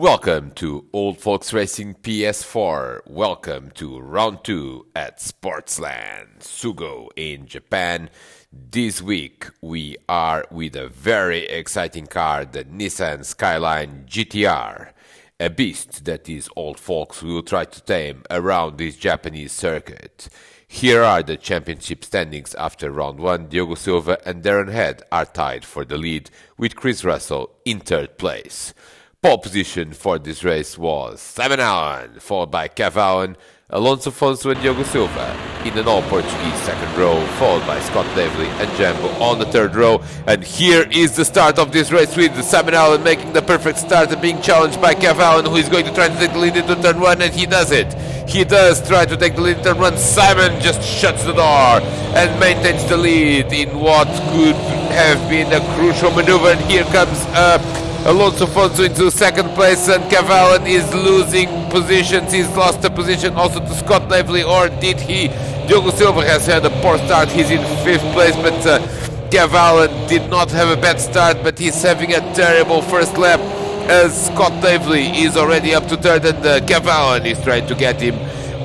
Welcome to Old Folks Racing PS4. Welcome to round 2 at Sportsland, Sugo in Japan. This week we are with a very exciting car, the Nissan Skyline GTR. A beast that these old folks will try to tame around this Japanese circuit. Here are the championship standings after round 1. Diogo Silva and Darren Head are tied for the lead, with Chris Russell in third place. Pole position for this race was Simon Allen, followed by Kev Allen, Alonso Fonso and Diogo Silva in an all-Portuguese second row, followed by Scott Davely and Jambo on the third row. And here is the start of this race with Simon Allen making the perfect start and being challenged by Kev Allen, who is going to try to take the lead into turn 1, and he does it. He does try to take the lead in turn 1. Simon just shuts the door and maintains the lead in what could have been a crucial maneuver. And here comes Alonso Fonso into second place, and Kev Allen is losing positions. He's lost a position also to Scott Davely, or did he? Diogo Silva has had a poor start. He's in 5th place, but Kev Allen did not have a bad start, but he's having a terrible first lap as Scott Davely is already up to third, and Kev Allen is trying to get him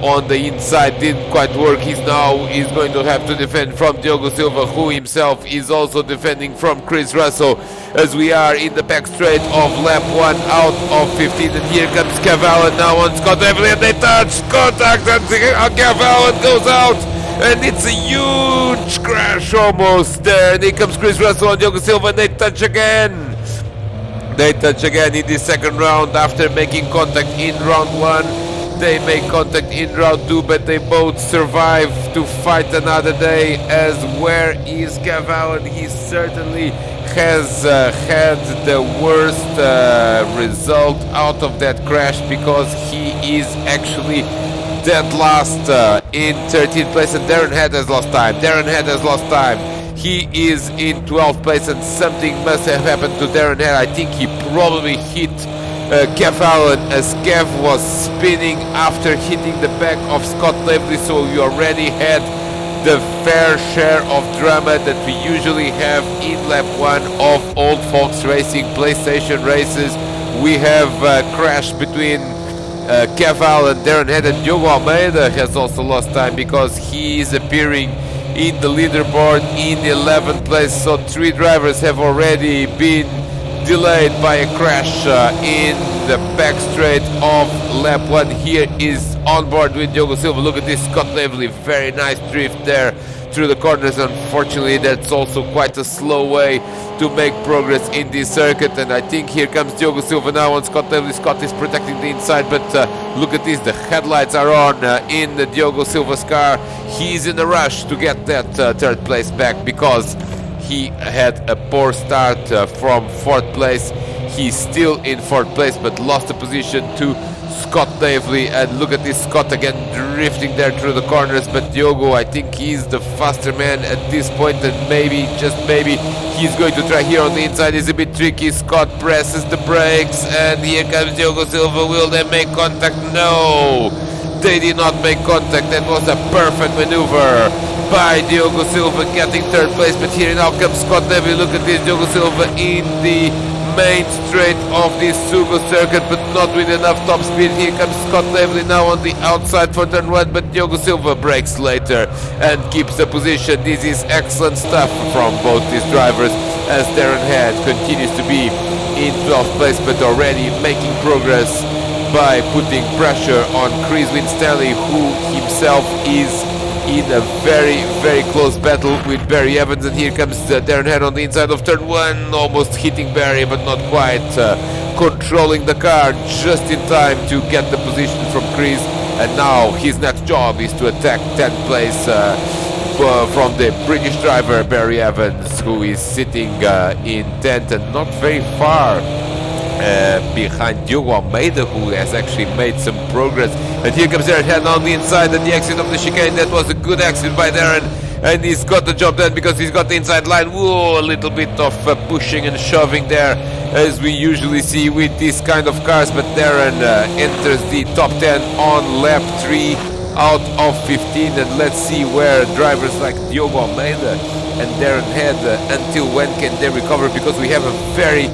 on the inside. Didn't quite work. He's going to have to defend from Diogo Silva, who himself is also defending from Chris Russell, as we are in the back straight of lap 1 out of 15. And here comes Kev Allen now on Scott Davely, and they touch contact, and Kev Allen goes out, and it's a huge crash almost there. And here comes Chris Russell and Diogo Silva, and they touch again. They touch again in the second round after making contact in round 1. They make contact in round 2, but they both survive to fight another day. As where is Kev Allen? He certainly has had the worst result out of that crash, because he is actually dead last in 13th place, and Darren Head has lost time. He is in 12th place, and something must have happened to Darren Head. I think he probably hit Kev Allen as Kev was spinning after hitting the back of Scott Davely, so we already had the fair share of drama that we usually have in lap 1 of Old Folks Racing PlayStation races. We have crash between Kev Allen, Darren Head, and Diogo Almeida has also lost time because he is appearing in the leaderboard in 11th place. So 3 drivers have already been delayed by a crash in the back straight of lap 1. Here is on board with Diogo Silva. Look at this, Scott Davely, very nice drift there through the corners. Unfortunately, that's also quite a slow way to make progress in this circuit, and I think here comes Diogo Silva now on Scott Davely. Scott is protecting the inside, but look at this, the headlights are on in the Diogo Silva's car. He's in a rush to get that third place back, because he had a poor start from 4th place. He's still in 4th place, but lost the position to Scott Davely. And look at this, Scott again drifting there through the corners, but Diogo, I think he's the faster man at this point, and maybe, just maybe, he's going to try here on the inside. It's a bit tricky. Scott presses the brakes, and here comes Diogo Silva. Will they make contact? No, they did not make contact. That was a perfect maneuver by Diogo Silva, getting 3rd place. But here now comes Scott Davely. Look at this, Diogo Silva in the main straight of this Sugo circuit, but not with enough top speed. Here comes Scott Davely now on the outside for turn 1, but Diogo Silva brakes later and keeps the position. This is excellent stuff from both these drivers, as Darren Head continues to be in 12th place, but already making progress by putting pressure on Chris Winstanley, who himself is in a very, very close battle with Barry Evans. And here comes Darren Head on the inside of turn 1, almost hitting Barry, but not quite, controlling the car just in time to get the position from Chris. And now his next job is to attack 10th place from the British driver Barry Evans, who is sitting in 10th and not very far behind Diogo Almeida, who has actually made some progress. And here comes Darren Head on the inside at the exit of the chicane. That was a good exit by Darren, and he's got the job done because he's got the inside line. Whoa, a little bit of pushing and shoving there, as we usually see with these kind of cars. But Darren enters the top 10 on lap 3 out of 15. And let's see where drivers like Diogo Almeida and Darren Head, until when can they recover, because we have a very,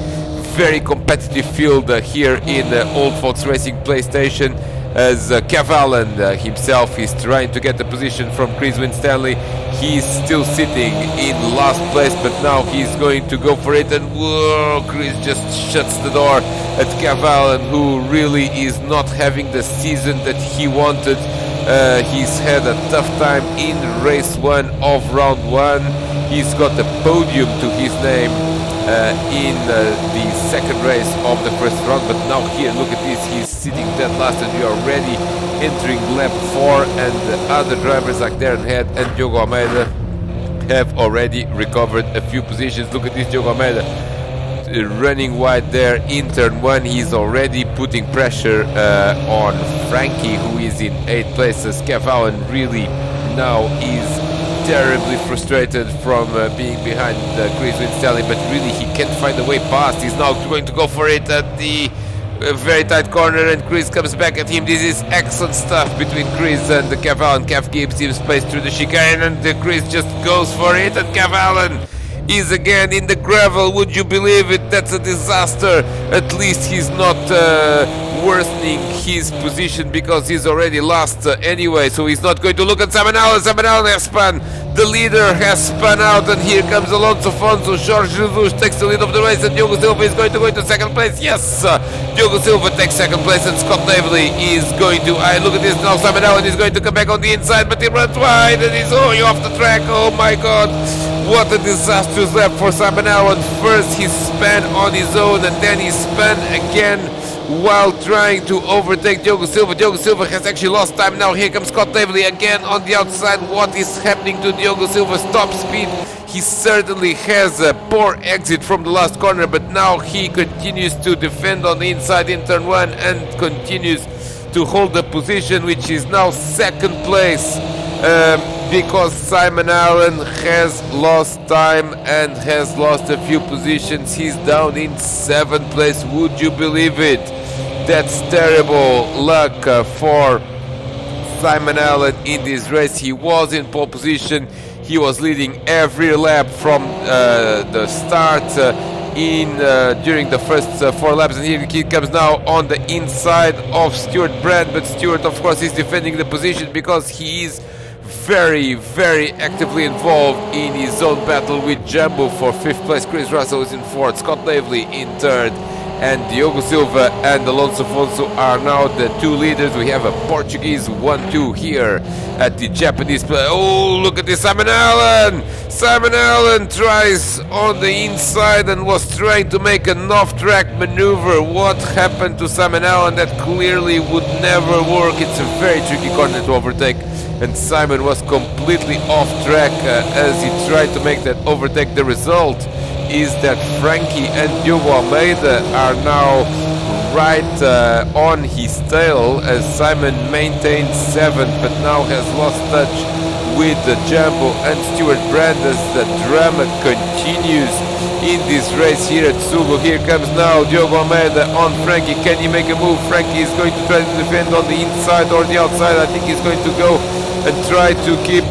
very competitive field here in Old Folks Racing PlayStation, as Cavallan himself is trying to get the position from Chris Winstanley. He's still sitting in last place, but now he's going to go for it, and whoa, Chris just shuts the door at Cavallan, who really is not having the season that he wanted. He's had a tough time in race 1 of round 1. He's got the podium to his name in the second race of the first round, but now here, look at this, he's sitting dead last, and we are already entering lap 4, and the other drivers like Darren Head and Diogo Almeida have already recovered a few positions. Look at this, Diogo Almeida running wide there in turn 1. He's already putting pressure on Frankie, who is in 8th place, as Cavallan really now is terribly frustrated from being behind Chris Winstanley, but really he can't find a way past. He's now going to go for it at the very tight corner, and Chris comes back at him. This is excellent stuff between Chris and the Cavallan. Cav gives him space through the chicane, and Chris just goes for it, and Cavallan is again in the gravel. Would you believe it? That's a disaster. At least he's not worsening his position, because he's already lost anyway, so he's not going to look at Simon Allen. Simon Allen has spun. The leader has spun out, and here comes Alonso Fonso. Jorge Jesus takes the lead of the race, and Diogo Silva is going to go into second place. Yes, Diogo Silva takes second place, and Scott Davely is going to... look at this now. Simon Allen is going to come back on the inside, but he runs wide, and he's off the track. Oh my god, what a disastrous lap for Simon Allen. First he spun on his own, and then he spun again while trying to overtake Diogo Silva. Diogo Silva has actually lost time now. Here comes Scott Davely again on the outside. What is happening to Diogo Silva's top speed? He certainly has a poor exit from the last corner, but now he continues to defend on the inside in turn 1 and continues to hold the position, which is now second place, because Simon Allen has lost time and has lost a few positions. He's down in 7th place. Would you believe it? That's terrible luck for Simon Allen in this race. He was in pole position. He was leading every lap from the start during the first 4 laps, and here he comes now on the inside of Stuart Brand, but Stuart of course is defending the position because he is very, very actively involved in his own battle with Jumbo for 5th place. Chris Russell is in 4th, Scott Davely in 3rd, and Diogo Silva and Alonso Fonso are now the 2 leaders. We have a Portuguese 1-2 here at the Japanese play. Oh, look at this, Simon Allen! Simon Allen tries on the inside and was trying to make an off-track maneuver. What happened to Simon Allen? That clearly would never work. It's a very tricky corner to overtake, and Simon was completely off track as he tried to make that overtake. The result is that Frankie and Diogo Almeida are now right on his tail, as Simon maintains 7th but now has lost touch with the Jumbo and Stuart Brand as the drama continues in this race here at Sugo. Here comes now Diogo Almeida on Frankie. Can he make a move? Frankie is going to try to defend on the inside or the outside. I think he's going to go and try to keep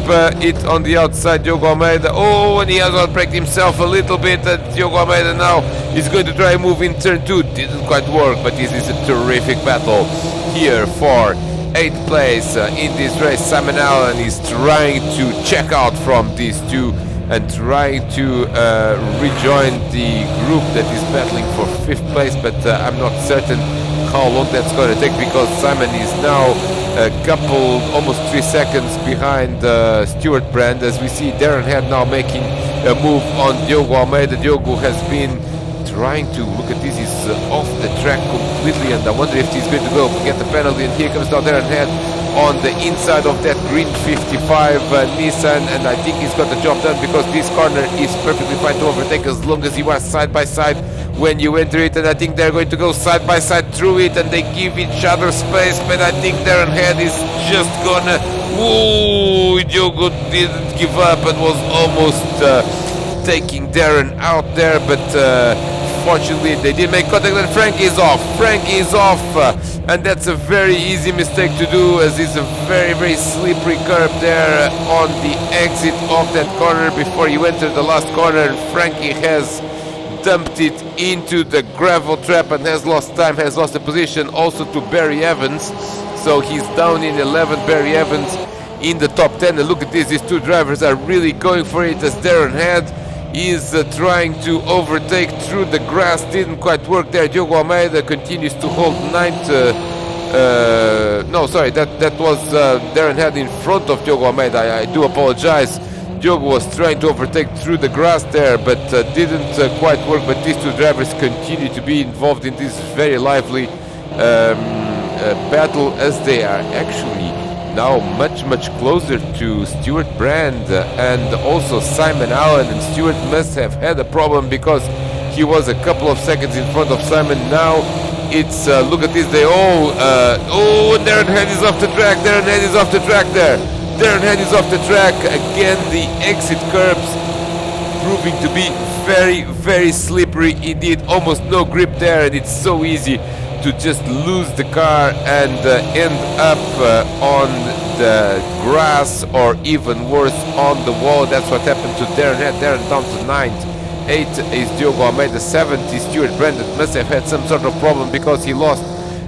it on the outside. Diogo Almeida, oh, and he has outbraked himself a little bit, and Diogo Almeida now is going to try a move in turn 2. Didn't quite work, but this is a terrific battle here for 8th place in this race. Simon Allen is trying to check out from these 2 and trying to rejoin the group that is battling for 5th place, but I'm not certain how long that's going to take, because Simon is now a couple, almost 3 seconds behind Stuart Brand, as we see Darren Head now making a move on Diogo Almeida. Diogo has been trying to, look at this, he's off the track completely, and I wonder if he's going to go get the penalty. And here comes now Darren Head on the inside of that green 55 Nissan, and I think he's got the job done, because this corner is perfectly fine to overtake as long as you are side by side when you enter it, and I think they're going to go side by side through it, and they give each other space, but I think Darren Head is just gonna... Ooh, Diogo didn't give up and was almost taking Darren out there, but fortunately they did make contact, and Frank is off. And that's a very easy mistake to do, as it's a very, very slippery curb there on the exit of that corner before you enter the last corner, and Frankie has dumped it into the gravel trap and has lost time, has lost the position also to Barry Evans. So he's down in 11, Barry Evans in the top 10. And look at this, these two drivers are really going for it as Darren Head is trying to overtake through the grass. Didn't quite work there. Diogo Almeida continues to hold ninth. No, sorry, that was Darren Head in front of Diogo Almeida. I do apologize. Diogo was trying to overtake through the grass there, but didn't quite work. But these two drivers continue to be involved in this very lively battle, as they are actually now much closer to Stuart Brand and also Simon Allen. And Stuart must have had a problem because he was a couple of seconds in front of Simon. Now it's look at this, they all Darren Head is off the track. Darren Head is off the track there. Darren Head is off the track again. The exit curbs proving to be very slippery indeed, almost no grip there, and it's so easy to just lose the car and end up on the grass, or even worse, on the wall. That's what happened to Darren Head. Darren down to 9th. 8th is Diogo Almeida. 7th is Stuart Brandon. Must have had some sort of problem because he lost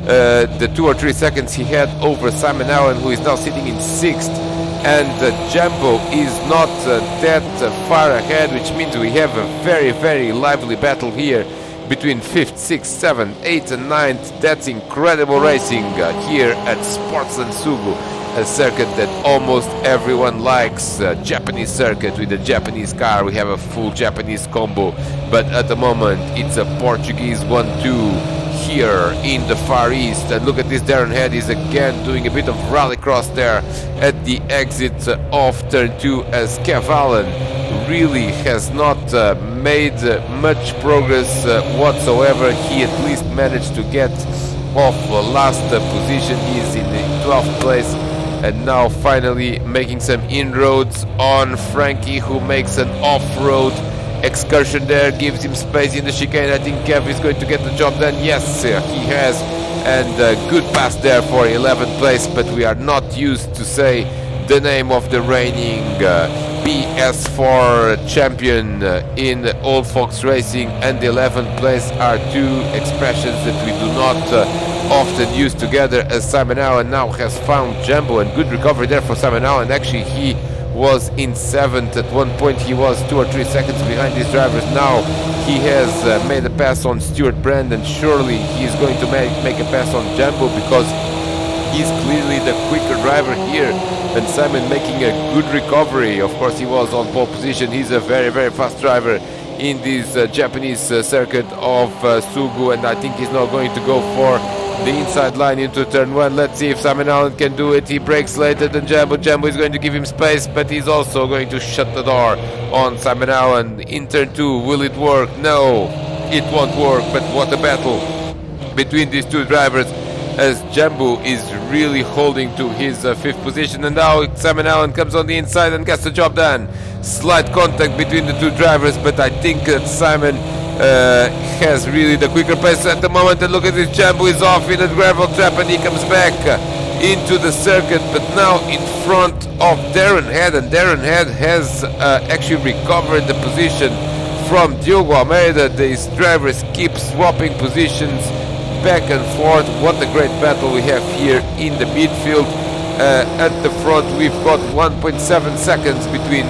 the 2 or 3 seconds he had over Simon Allen, who is now sitting in 6th. And Jumbo is not that far ahead, which means we have a very lively battle here between 5th, 6th, 7th, 8th and 9th. That's incredible racing here at Sportsland Sugo, a circuit that almost everyone likes. Japanese circuit with a Japanese car. We have a full Japanese combo, but at the moment it's a Portuguese 1-2 here in the Far East. And look at this, Darren Head is again doing a bit of rallycross there at the exit of turn 2, as Kev Allen really has not made much progress whatsoever. He at least managed to get off last position. He is in the 12th place and now finally making some inroads on Frankie, who makes an off-road excursion there, gives him space in the chicane. I think Kev is going to get the job done. Yes, he has, and good pass there for 11th place, but we are not used to say the name of the reigning PS4 champion in Old Fox Racing and the 11th place are two expressions that we do not often use together, as Simon Allen now has found Jumbo, and good recovery there for Simon Allen. Actually, he was in 7th at one point. He was 2 or 3 seconds behind these drivers. Now he has made a pass on Stuart Brand, and surely he is going to make a pass on Jumbo, because he's clearly the quicker driver here. And Simon making a good recovery. Of course, he was on pole position. He's a very fast driver in this Japanese circuit of Sugo, and I think he's now going to go for the inside line into turn 1. Let's see if Simon Allen can do it. He brakes later than Jumbo. Jumbo is going to give him space, but he's also going to shut the door on Simon Allen in turn 2. Will it work? No, it won't work. But what a battle between these two drivers, as Jumbo is really holding to his 5th position. And now Simon Allen comes on the inside and gets the job done. Slight contact between the two drivers, but I think that Simon has really the quicker pace at the moment. And look at this, Jumbo is off in a gravel trap, and he comes back into the circuit, but now in front of Darren Head. And Darren Head has actually recovered the position from Diogo Almeida. These drivers keep swapping positions back and forth. What a great battle we have here in the midfield. At the front we've got 1.7 seconds between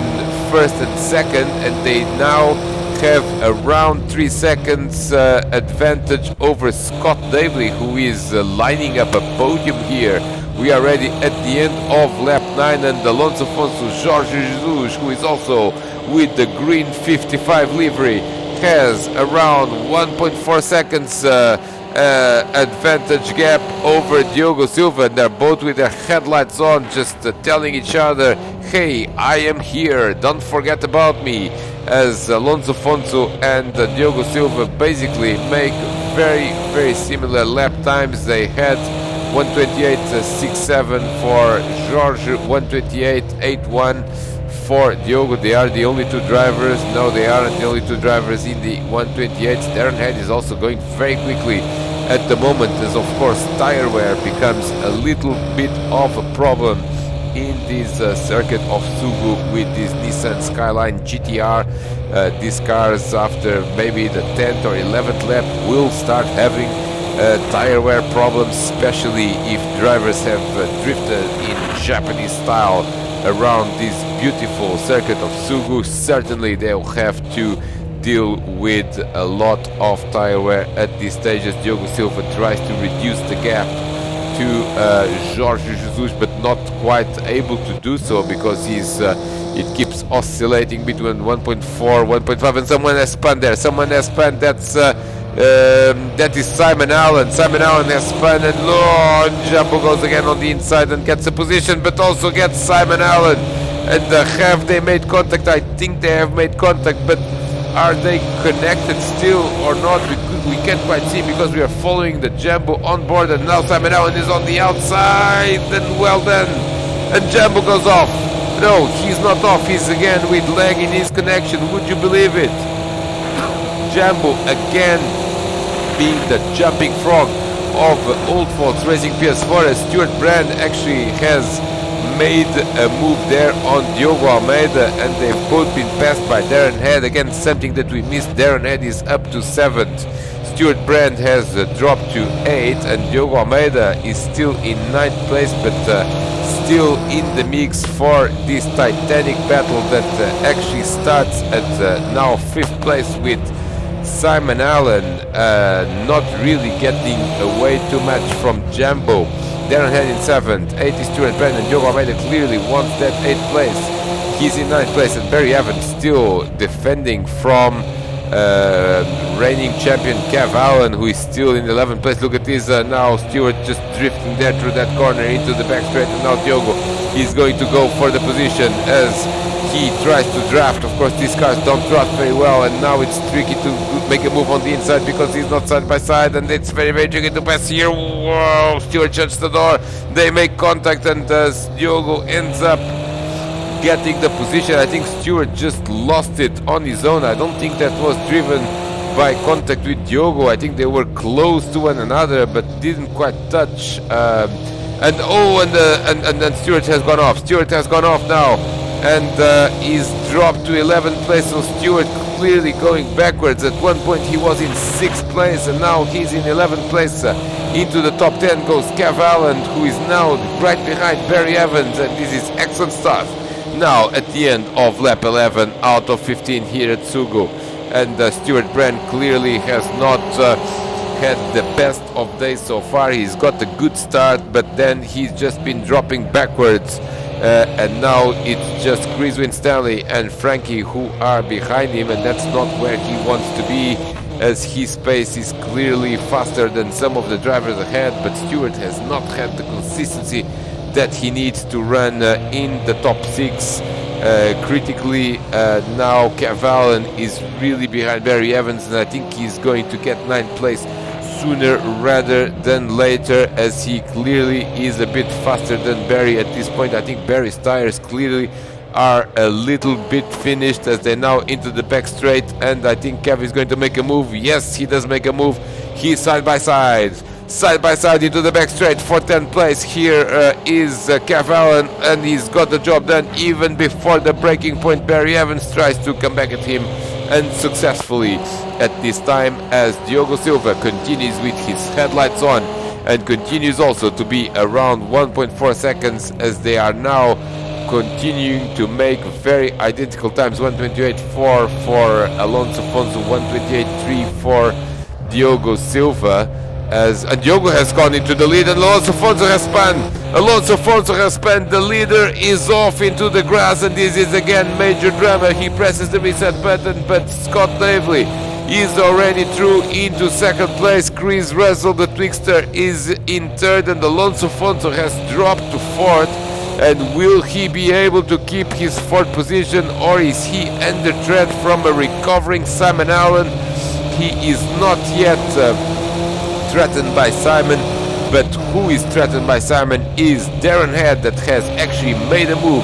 1st and 2nd, and they now have around 3 seconds advantage over Scott Davely, who is lining up a podium here. We are already at the end of lap 9, and Alonso Afonso Jorge Jesus, who is also with the green 55 livery, has around 1.4 seconds advantage gap over Diogo Silva. And they're both with their headlights on, just telling each other, hey, I am here, don't forget about me, as Alonso Afonso and Diogo Silva basically make very similar lap times. They had 1:28.67 for Jorge, 1:28.81 for Diogo. They are the only two drivers. No, they aren't the only two drivers in the 1:28. Darren Head is also going very quickly at the moment, as of course tire wear becomes a little bit of a problem in this circuit of Sugo with this Nissan Skyline GTR. These cars, after maybe the 10th or 11th lap, will start having tire wear problems, especially if drivers have drifted in Japanese style around this beautiful circuit of Sugo. Certainly they'll have to deal with a lot of tire wear at this stage as Diogo Silva tries to reduce the gap to Jorge Jesus, but not quite able to do so because it keeps oscillating between 1.4, 1.5, and someone has spun there. Someone has spun. That is Simon Allen. Simon Allen has spun, and Jumbo goes again on the inside and gets a position, but also gets Simon Allen. And have they made contact? I think they have made contact, but are they connected still or not? We can't quite see because we are following the Jumbo on board, and now Simon Allen is on the outside, and well done. And Jumbo goes off. No, he's not off. He's again with lag in his connection. Would you believe it? Jumbo again being the jumping frog of Old Folks Racing PS4, as Stuart Brand actually has made a move there on Diogo Almeida, and they've both been passed by Darren Head. Again, something that we missed. Darren Head is up to 7th. Stuart Brand has dropped to 8th, and Diogo Almeida is still in 9th place, but still in the mix for this titanic battle that actually starts at now 5th place, with Simon Allen not really getting away too much from Jumbo. Darren Head in 7th, 8th is Stuart Brand, and Diogo Almeida clearly wants that 8th place. He's in 9th place, and Barry Evans still defending from reigning champion Kev Allen, who is still in 11th place. Look at this now, Stuart just drifting there through that corner into the back straight, and now Diogo is going to go for the position as he tries to draft. Of course, these cars don't draft very well, and now it's tricky to make a move on the inside because he's not side by side, and it's very, very tricky to pass here. Whoa, Stuart shuts the door. They make contact, and Diogo ends up getting the position. I think Stuart just lost it on his own. I don't think that was driven by contact with Diogo. I think they were close to one another, but didn't quite touch. And Stuart has gone off. Stuart has gone off now, and he's dropped to 11th place. So Stuart clearly going backwards. At one point he was in 6th place, and now he's in 11th place. Into the top 10 goes Kev Allen, who is now right behind Barry Evans, and this is excellent stuff. Now at the end of lap 11 out of 15 here at Sugo, and Stuart Brand clearly has not had the best of days so far. He's got a good start, but then he's just been dropping backwards, and now it's just Chris Winstanley and Frankie who are behind him, and that's not where he wants to be, as his pace is clearly faster than some of the drivers ahead. But Stuart has not had the consistency that he needs to run in the top 6 critically. Now Kev Allen is really behind Barry Evans, and I think he's going to get 9th place sooner rather than later, as he clearly is a bit faster than Barry at this point. I think Barry's tires clearly are a little bit finished as they're now into the back straight, and I think Kev is going to make a move. Yes, he does make a move. He's side by side into the back straight for 10th place. Here is Kev Allen, and he's got the job done even before the breaking point. Barry Evans tries to come back at him, and successfully at this time, as Diogo Silva continues with his headlights on and continues also to be around 1.4 seconds, as they are now continuing to make very identical times. 1:28.4 for Alonso Fonso, 1:28.3 for Diogo Silva, as Diogo has gone into the lead, and Alonso Fonso has spun. Alonso Fonso has spun. The leader is off into the grass, and this is again major drama. He presses the reset button, but Scott Davely is already through into 2nd place. Chris Russell, the Twixter, is in 3rd, and Alonso Fonso has dropped to 4th. And will he be able to keep his 4th position, or is he under threat from a recovering Simon Allen? He is not yet threatened by Simon, but who is threatened by Simon is Darren Head, that has actually made a move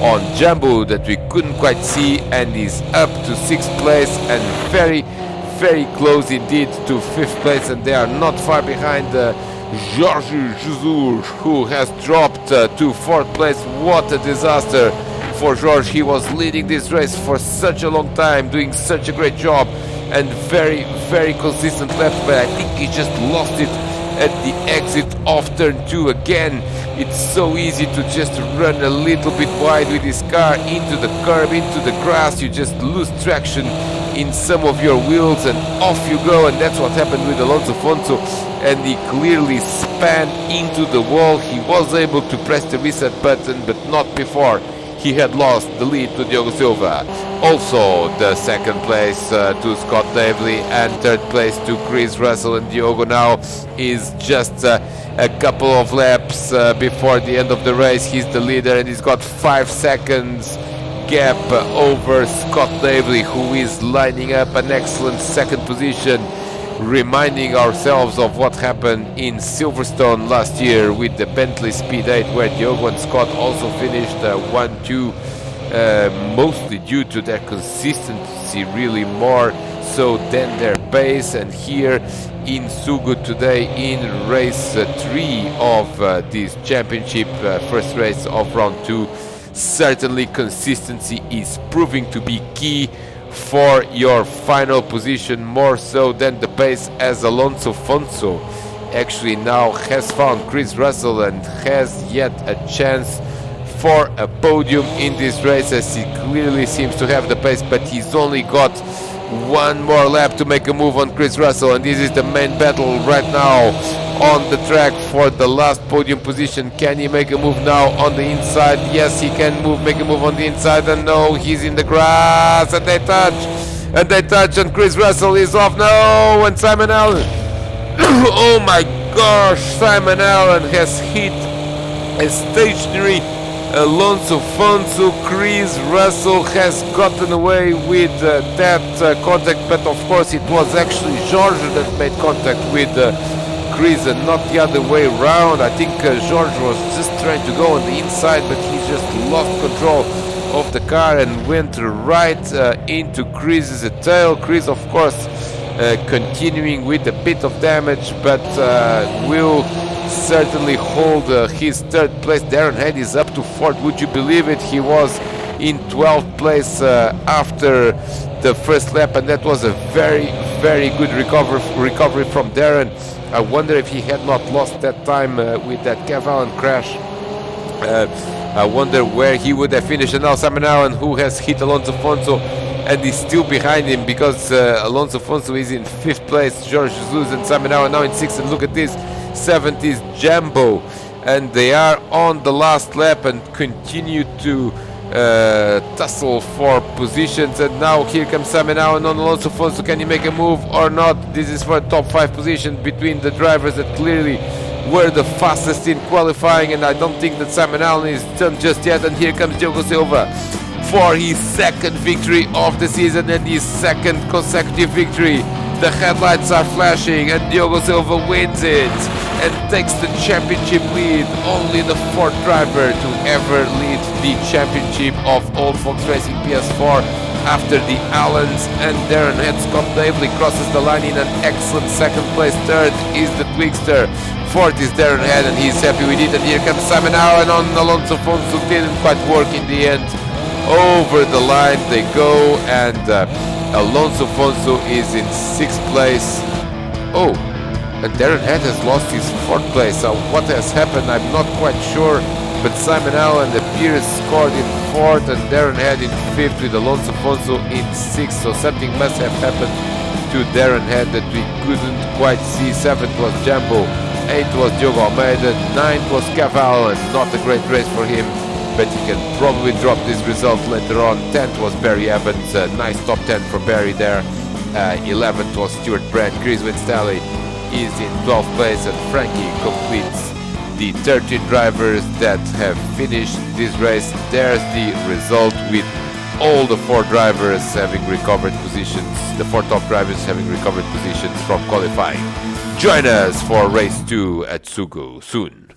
on Jumbo that we couldn't quite see, and is up to 6th place, and very, very close indeed to 5th place, and they are not far behind Jorge Jesus, who has dropped to 4th place. What a disaster for Jorge. He was leading this race for such a long time, doing such a great job and very, very consistent laps, but I think he just lost it at the exit of turn 2 again. It's so easy to just run a little bit wide with this car into the curb, into the grass. You just lose traction in some of your wheels and off you go, and that's what happened with Alonso Fonso, and he clearly span into the wall. He was able to press the reset button, but not before he had lost the lead to Diogo Silva. Also the 2nd place to Scott Davely and 3rd place to Chris Russell, and Diogo now is just a couple of laps before the end of the race. He's the leader and he's got 5 seconds gap over Scott Davely, who is lining up an excellent 2nd position, reminding ourselves of what happened in Silverstone last year with the Bentley Speed 8, where Diogo and Scott also finished 1-2, mostly due to their consistency, really more so than their pace. And here in Sugo today, in race 3 of this championship, first race of round 2, certainly consistency is proving to be key for your final position, more so than the pace, as Alonso Fonso actually now has found Chris Russell and has yet a chance for a podium in this race, as he clearly seems to have the pace, but he's only got one more lap to make a move on Chris Russell, and this is the main battle right now on the track for the last podium position. Can he make a move now on the inside? Yes, he can make a move on the inside, and no, he's in the grass, and they touch, and Chris Russell is off. No, and Simon Allen oh my gosh, Simon Allen has hit a stationary Alonso Fonso. Chris Russell has gotten away with that contact, but of course it was actually George that made contact with Chris and not the other way around. I think George was just trying to go on the inside, but he just lost control of the car and went right into Chris's tail. Chris, of course, continuing with a bit of damage, but will certainly hold his 3rd place. Darren Head is up to 4th. Would you believe it? He was in 12th place after the first lap, and that was a very, very good recovery from Darren. I wonder if he had not lost that time with that Kev Allen crash. I wonder where he would have finished. And now Simon Allen, who has hit Alonso Fonso and is still behind him, because Alonso Fonso is in 5th place, Jorge Jesus and Simon Allen now in 6th. And look at this, 7th is Jambo, and they are on the last lap and continue to tussle for positions. And now here comes Simon Allen on Alonso Fonso. Can he make a move or not? This is for a top 5 position between the drivers that clearly were the fastest in qualifying, and I don't think that Simon Allen is done just yet. And here comes Diogo Silva for his 2nd victory of the season and his 2nd consecutive victory. The headlights are flashing and Diogo Silva wins it and takes the championship lead. Only the 4th driver to ever lead the championship of Old Fox Racing PS4 after the Allens and Darren Head. Scott Davely crosses the line in an excellent 2nd place. 3rd is the Twixter. 4th is Darren Head, and he's happy with it. And here comes Simon Allen on Alonso Fonso. Didn't quite work in the end. Over the line they go, and Alonso Fonso is in 6th place. Oh, and Darren Head has lost his 4th place. What has happened, I'm not quite sure, but Simon Allen appears scored in 4th and Darren Head in 5th with Alonso Fonso in 6th, so something must have happened to Darren Head that we couldn't quite see. 7th was Jambo, 8th was Diogo Almeida, 9th was Cavallo, and not a great race for him, but he can probably drop this result later on. 10th was Barry Evans, nice top 10 for Barry there. 11th was Stuart Brand. Chris Winstalley is in 12th place, and Frankie completes the 13 drivers that have finished this race. There's the result, with all the 4 drivers having recovered positions, the 4 top drivers having recovered positions from qualifying. Join us for race 2 at Sugo soon.